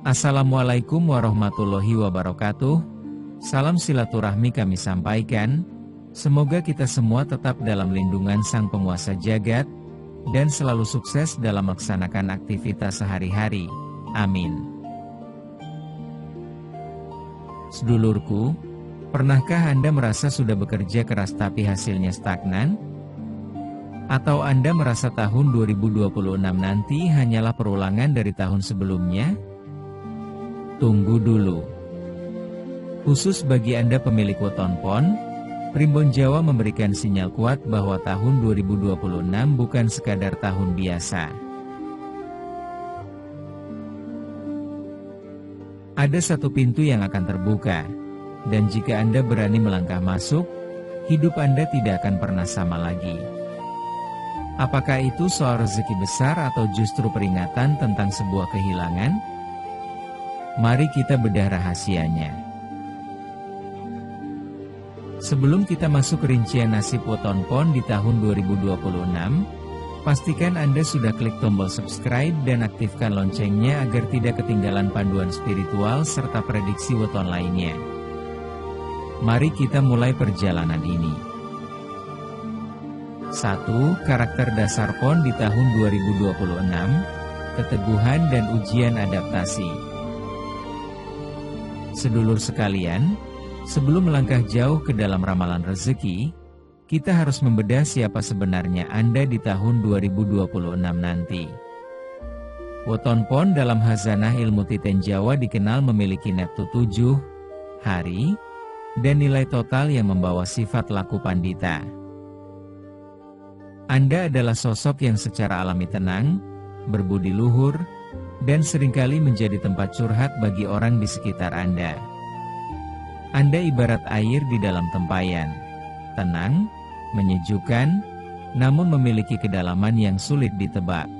Assalamualaikum warahmatullahi wabarakatuh. Salam silaturahmi kami sampaikan. Semoga kita semua tetap dalam lindungan Sang Penguasa Jagat dan selalu sukses dalam melaksanakan aktivitas sehari-hari. Amin. Sedulurku, pernahkah Anda merasa sudah bekerja keras tapi hasilnya stagnan? Atau Anda merasa tahun 2026 nanti hanyalah perulangan dari tahun sebelumnya? Tunggu dulu. Khusus bagi Anda pemilik weton pon, Primbon Jawa memberikan sinyal kuat bahwa tahun 2026 bukan sekadar tahun biasa. Ada satu pintu yang akan terbuka, dan jika Anda berani melangkah masuk, hidup Anda tidak akan pernah sama lagi. Apakah itu soal rezeki besar atau justru peringatan tentang sebuah kehilangan? Mari kita bedah rahasianya. Sebelum kita masuk ke rincian nasib weton pon di tahun 2026, pastikan Anda sudah klik tombol subscribe dan aktifkan loncengnya agar tidak ketinggalan panduan spiritual serta prediksi weton lainnya. Mari kita mulai perjalanan ini. 1. Karakter dasar pon di tahun 2026, keteguhan dan ujian adaptasi. Sedulur sekalian, sebelum melangkah jauh ke dalam ramalan rezeki, kita harus membedah siapa sebenarnya Anda di tahun 2026 nanti. Weton pon dalam Khazanah Ilmu Titen Jawa dikenal memiliki neptu 7, hari, dan nilai total yang membawa sifat laku pandita. Anda adalah sosok yang secara alami tenang, berbudi luhur, dan seringkali menjadi tempat curhat bagi orang di sekitar Anda. Anda ibarat air di dalam tempayan, tenang, menyejukkan, namun memiliki kedalaman yang sulit ditebak.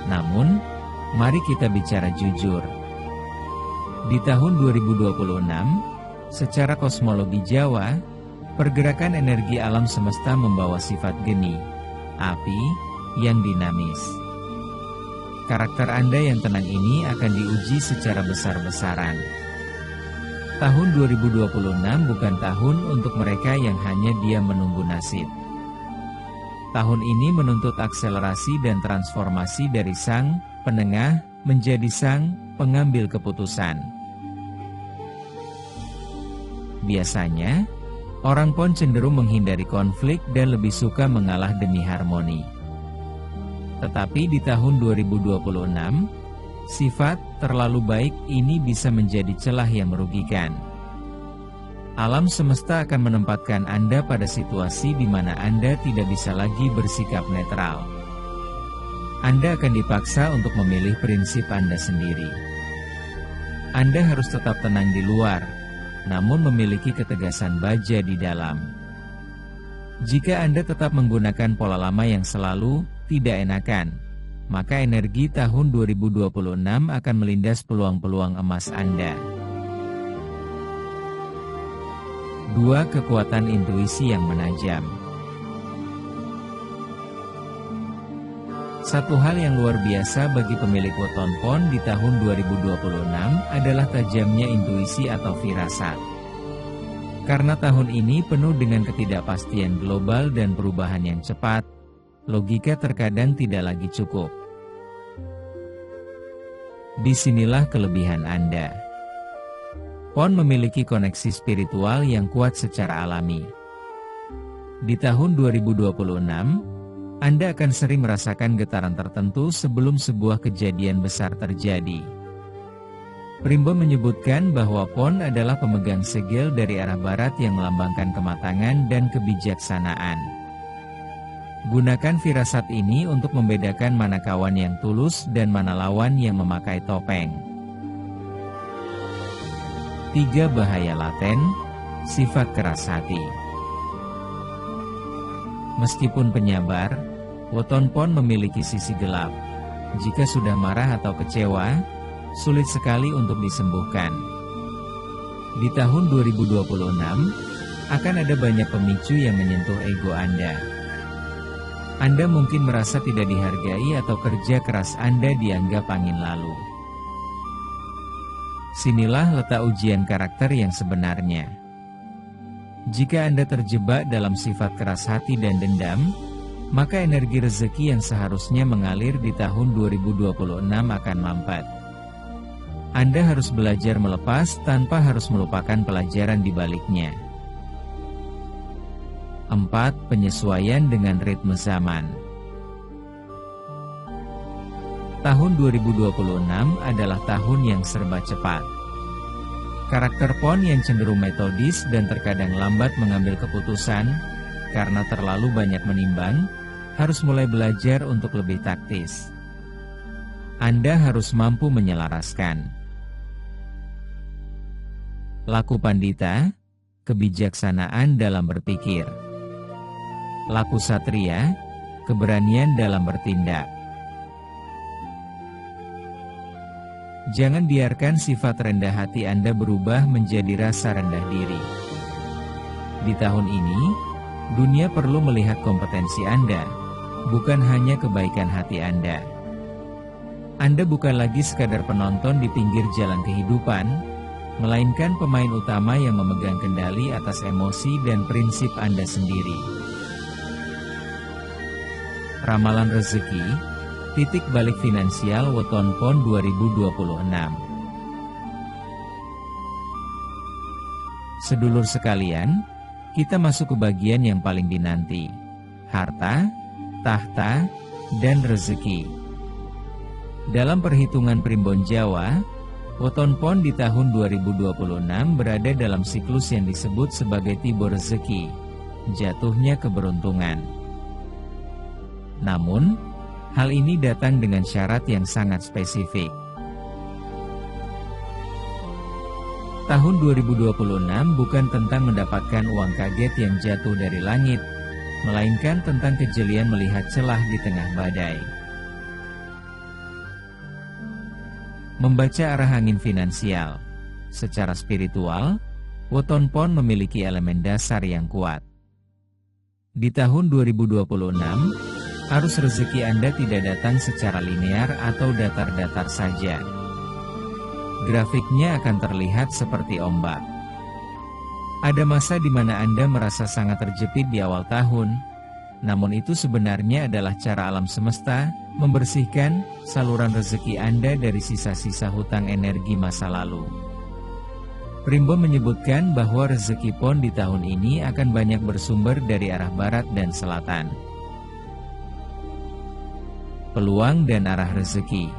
Namun, mari kita bicara jujur. Di tahun 2026, secara kosmologi Jawa, pergerakan energi alam semesta membawa sifat geni, api, yang dinamis. Karakter Anda yang tenang ini akan diuji secara besar-besaran. Tahun 2026 bukan tahun untuk mereka yang hanya diam menunggu nasib. Tahun ini menuntut akselerasi dan transformasi dari sang penengah menjadi sang pengambil keputusan. Biasanya, orang pon cenderung menghindari konflik dan lebih suka mengalah demi harmoni. Tetapi di tahun 2026, sifat terlalu baik ini bisa menjadi celah yang merugikan. Alam semesta akan menempatkan Anda pada situasi di mana Anda tidak bisa lagi bersikap netral. Anda akan dipaksa untuk memilih prinsip Anda sendiri. Anda harus tetap tenang di luar, namun memiliki ketegasan baja di dalam. Jika Anda tetap menggunakan pola lama yang selalu tidak enakan, maka energi tahun 2026 akan melindas peluang-peluang emas Anda. 2. Kekuatan intuisi yang menajam. Satu hal yang luar biasa bagi pemilik weton pon di tahun 2026 adalah tajamnya intuisi atau firasat. Karena tahun ini penuh dengan ketidakpastian global dan perubahan yang cepat, logika terkadang tidak lagi cukup. Disinilah kelebihan Anda. Pon memiliki koneksi spiritual yang kuat secara alami. Di tahun 2026, Anda akan sering merasakan getaran tertentu sebelum sebuah kejadian besar terjadi. Primbon menyebutkan bahwa pon adalah pemegang segel dari arah barat yang melambangkan kematangan dan kebijaksanaan. Gunakan firasat ini untuk membedakan mana kawan yang tulus dan mana lawan yang memakai topeng. 3. Bahaya laten, sifat keras hati. Meskipun penyabar, weton pon memiliki sisi gelap. Jika sudah marah atau kecewa, sulit sekali untuk disembuhkan. Di tahun 2026, akan ada banyak pemicu yang menyentuh ego Anda. Anda mungkin merasa tidak dihargai atau kerja keras Anda dianggap angin lalu. Sinilah letak ujian karakter yang sebenarnya. Jika Anda terjebak dalam sifat keras hati dan dendam, maka energi rezeki yang seharusnya mengalir di tahun 2026 akan lambat. Anda harus belajar melepas tanpa harus melupakan pelajaran di baliknya. 4. Penyesuaian dengan ritme zaman. Tahun 2026 adalah tahun yang serba cepat. Karakter Pon yang cenderung metodis dan terkadang lambat mengambil keputusan, karena terlalu banyak menimbang, harus mulai belajar untuk lebih taktis. Anda harus mampu menyelaraskan. Laku Pandita, kebijaksanaan dalam berpikir. Laku Satria, keberanian dalam bertindak. Jangan biarkan sifat rendah hati Anda berubah menjadi rasa rendah diri. Di tahun ini, dunia perlu melihat kompetensi Anda, bukan hanya kebaikan hati Anda. Anda bukan lagi sekadar penonton di pinggir jalan kehidupan, melainkan pemain utama yang memegang kendali atas emosi dan prinsip Anda sendiri. Ramalan rezeki, titik balik finansial Weton Pon 2026. Sedulur sekalian, kita masuk ke bagian yang paling dinanti, harta, tahta, dan rezeki. Dalam perhitungan primbon Jawa, Weton Pon di tahun 2026 berada dalam siklus yang disebut sebagai tibo rezeki, jatuhnya keberuntungan. Namun, hal ini datang dengan syarat yang sangat spesifik. Tahun 2026 bukan tentang mendapatkan uang kaget yang jatuh dari langit, melainkan tentang kejelian melihat celah di tengah badai. Membaca arah angin finansial. Secara spiritual, Weton Pon memiliki elemen dasar yang kuat. Di tahun 2026, arus rezeki Anda tidak datang secara linear atau datar-datar saja. Grafiknya akan terlihat seperti ombak. Ada masa di mana Anda merasa sangat terjepit di awal tahun, namun itu sebenarnya adalah cara alam semesta membersihkan saluran rezeki Anda dari sisa-sisa hutang energi masa lalu. Primbon menyebutkan bahwa rezeki Pon di tahun ini akan banyak bersumber dari arah barat dan selatan. Peluang dan arah rezeki.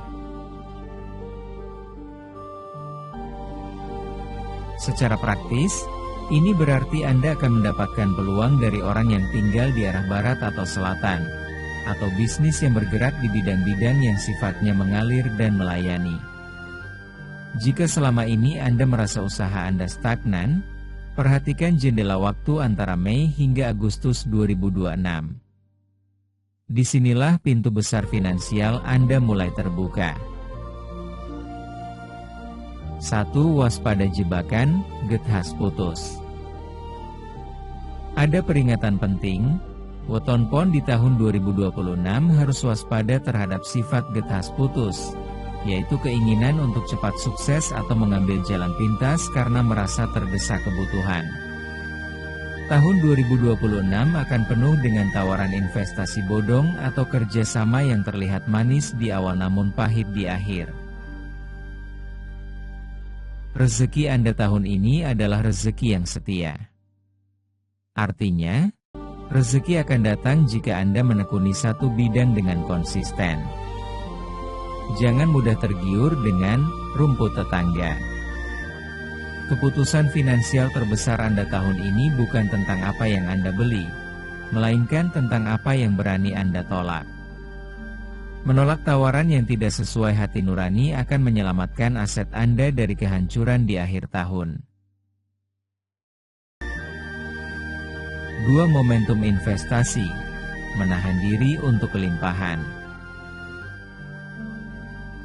Secara praktis, ini berarti Anda akan mendapatkan peluang dari orang yang tinggal di arah barat atau selatan, atau bisnis yang bergerak di bidang-bidang yang sifatnya mengalir dan melayani. Jika selama ini Anda merasa usaha Anda stagnan, perhatikan jendela waktu antara Mei hingga Agustus 2026. Disinilah pintu besar finansial Anda mulai terbuka. 1. Waspada jebakan, gethas putus. Ada peringatan penting, Weton Pon di tahun 2026 harus waspada terhadap sifat gethas putus, yaitu keinginan untuk cepat sukses atau mengambil jalan pintas karena merasa terdesak kebutuhan. Tahun 2026 akan penuh dengan tawaran investasi bodong atau kerjasama yang terlihat manis di awal namun pahit di akhir. Rezeki Anda tahun ini adalah rezeki yang setia. Artinya, rezeki akan datang jika Anda menekuni satu bidang dengan konsisten. Jangan mudah tergiur dengan rumput tetangga. Keputusan finansial terbesar Anda tahun ini bukan tentang apa yang Anda beli, melainkan tentang apa yang berani Anda tolak. Menolak tawaran yang tidak sesuai hati nurani akan menyelamatkan aset Anda dari kehancuran di akhir tahun. 2. Momentum investasi, menahan diri untuk kelimpahan.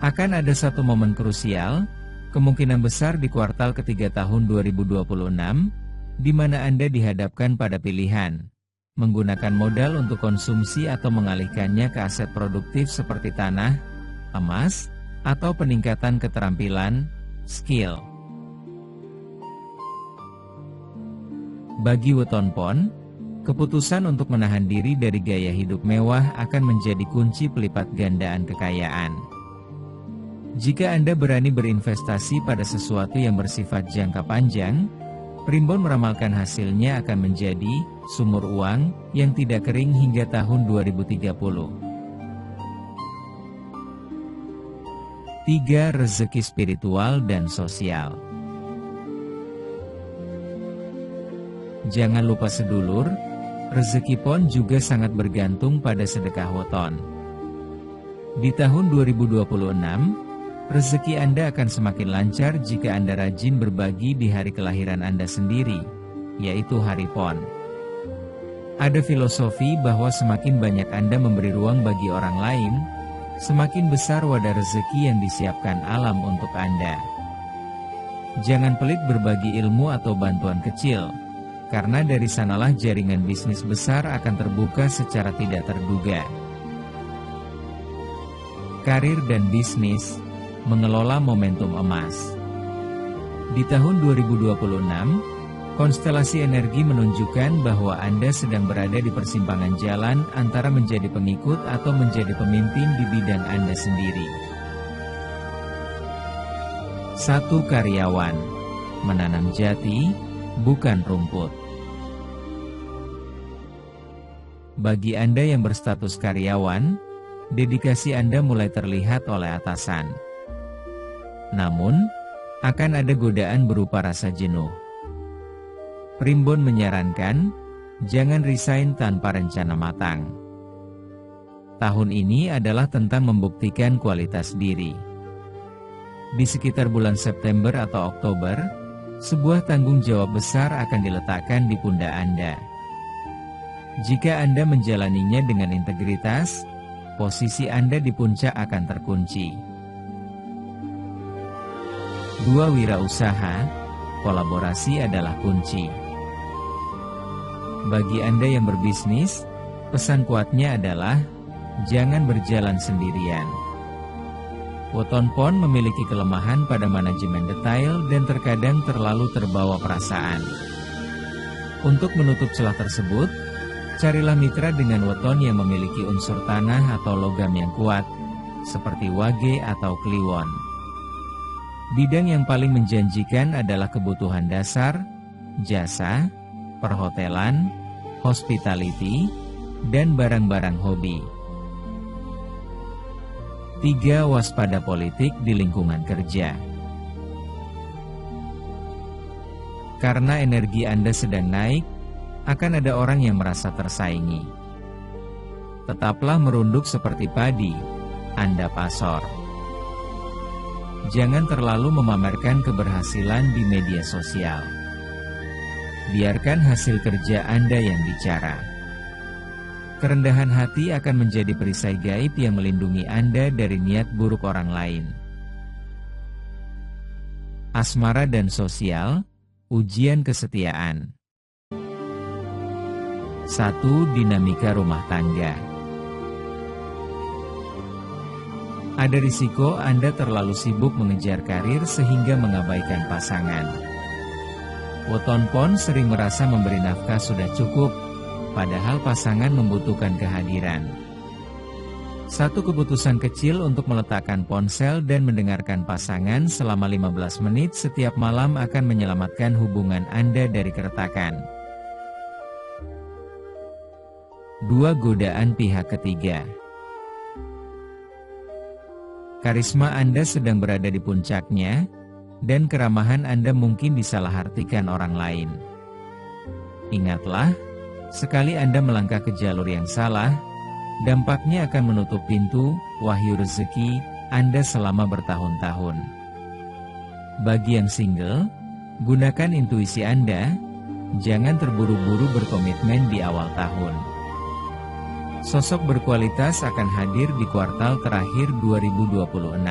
Akan ada satu momen krusial, kemungkinan besar di kuartal ketiga tahun 2026, di mana Anda dihadapkan pada pilihan, menggunakan modal untuk konsumsi atau mengalihkannya ke aset produktif seperti tanah, emas, atau peningkatan keterampilan, skill. Bagi weton pon, keputusan untuk menahan diri dari gaya hidup mewah akan menjadi kunci pelipat gandaan kekayaan. Jika Anda berani berinvestasi pada sesuatu yang bersifat jangka panjang, Primbon meramalkan hasilnya akan menjadi sumur uang yang tidak kering hingga tahun 2030. 3. Rezeki spiritual dan sosial. Jangan lupa sedulur, rezeki pon juga sangat bergantung pada sedekah weton. Di tahun 2026, rezeki Anda akan semakin lancar jika Anda rajin berbagi di hari kelahiran Anda sendiri, yaitu hari pon. Ada filosofi bahwa semakin banyak Anda memberi ruang bagi orang lain, semakin besar wadah rezeki yang disiapkan alam untuk Anda. Jangan pelit berbagi ilmu atau bantuan kecil, karena dari sanalah jaringan bisnis besar akan terbuka secara tidak terduga. Karir dan bisnis, mengelola momentum emas. Di tahun 2026, konstelasi energi menunjukkan bahwa Anda sedang berada di persimpangan jalan antara menjadi pengikut atau menjadi pemimpin di bidang Anda sendiri. 1. Karyawan, menanam jati, bukan rumput. Bagi Anda yang berstatus karyawan, dedikasi Anda mulai terlihat oleh atasan. Namun, akan ada godaan berupa rasa jenuh. Primbon menyarankan, jangan resign tanpa rencana matang. Tahun ini adalah tentang membuktikan kualitas diri. Di sekitar bulan September atau Oktober, sebuah tanggung jawab besar akan diletakkan di pundak Anda. Jika Anda menjalaninya dengan integritas, posisi Anda di puncak akan terkunci. 2. Wirausaha, kolaborasi adalah kunci. Bagi Anda yang berbisnis, pesan kuatnya adalah, jangan berjalan sendirian. Weton pon memiliki kelemahan pada manajemen detail dan terkadang terlalu terbawa perasaan. Untuk menutup celah tersebut, carilah mitra dengan weton yang memiliki unsur tanah atau logam yang kuat, seperti wage atau kliwon. Bidang yang paling menjanjikan adalah kebutuhan dasar, jasa, perhotelan, hospitality, dan barang-barang hobi. 3. Waspada politik di lingkungan kerja. Karena energi Anda sedang naik, akan ada orang yang merasa tersaingi. Tetaplah merunduk seperti padi, Anda pasor. Jangan terlalu memamerkan keberhasilan di media sosial. Biarkan hasil kerja Anda yang bicara. Kerendahan hati akan menjadi perisai gaib yang melindungi Anda dari niat buruk orang lain. Asmara dan sosial, ujian kesetiaan. 1. Dinamika rumah tangga. Ada risiko Anda terlalu sibuk mengejar karir sehingga mengabaikan pasangan. Weton pon sering merasa memberi nafkah sudah cukup, padahal pasangan membutuhkan kehadiran. Satu keputusan kecil untuk meletakkan ponsel dan mendengarkan pasangan selama 15 menit setiap malam akan menyelamatkan hubungan Anda dari keretakan. 2. Godaan pihak ketiga. Karisma Anda sedang berada di puncaknya, dan keramahan Anda mungkin disalahartikan orang lain. Ingatlah, sekali Anda melangkah ke jalur yang salah, dampaknya akan menutup pintu wahyu rezeki Anda selama bertahun-tahun. Bagi yang single, gunakan intuisi Anda, jangan terburu-buru berkomitmen di awal tahun. Sosok berkualitas akan hadir di kuartal terakhir 2026.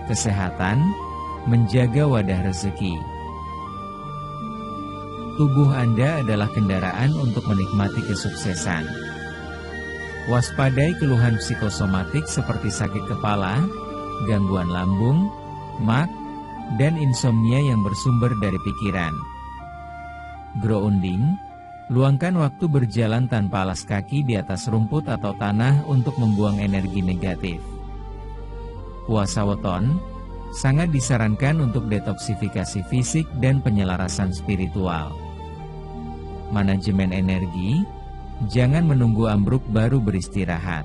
Kesehatan, menjaga wadah rezeki. Tubuh Anda adalah kendaraan untuk menikmati kesuksesan. Waspadai keluhan psikosomatik seperti sakit kepala, gangguan lambung, mag, dan insomnia yang bersumber dari pikiran. Grounding, luangkan waktu berjalan tanpa alas kaki di atas rumput atau tanah untuk membuang energi negatif. Puasa weton, sangat disarankan untuk detoksifikasi fisik dan penyelarasan spiritual. Manajemen energi, jangan menunggu ambruk baru beristirahat.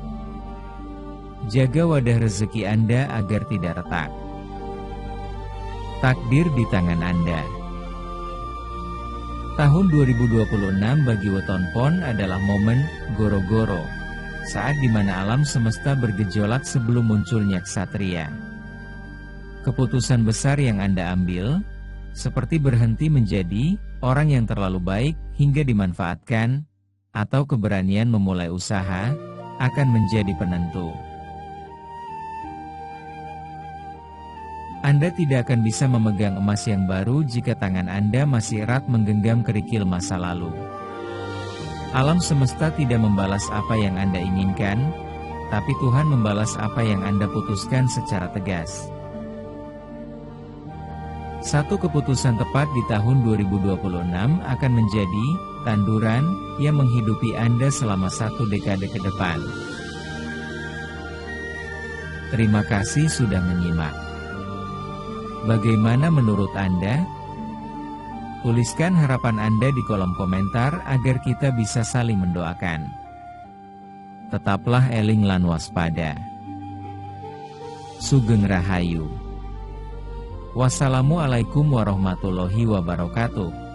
Jaga wadah rezeki Anda agar tidak retak. Takdir di tangan Anda. Tahun 2026 bagi weton pon adalah momen goro-goro, saat dimana alam semesta bergejolak sebelum munculnya ksatria. Keputusan besar yang Anda ambil, seperti berhenti menjadi orang yang terlalu baik hingga dimanfaatkan, atau keberanian memulai usaha, akan menjadi penentu. Anda tidak akan bisa memegang emas yang baru jika tangan Anda masih erat menggenggam kerikil masa lalu. Alam semesta tidak membalas apa yang Anda inginkan, tapi Tuhan membalas apa yang Anda putuskan secara tegas. Satu keputusan tepat di tahun 2026 akan menjadi tanduran yang menghidupi Anda selama 1 dekade ke depan. Terima kasih sudah menyimak. Bagaimana menurut Anda? Tuliskan harapan Anda di kolom komentar agar kita bisa saling mendoakan. Tetaplah eling lan waspada. Sugeng Rahayu. Wassalamualaikum warahmatullahi wabarakatuh.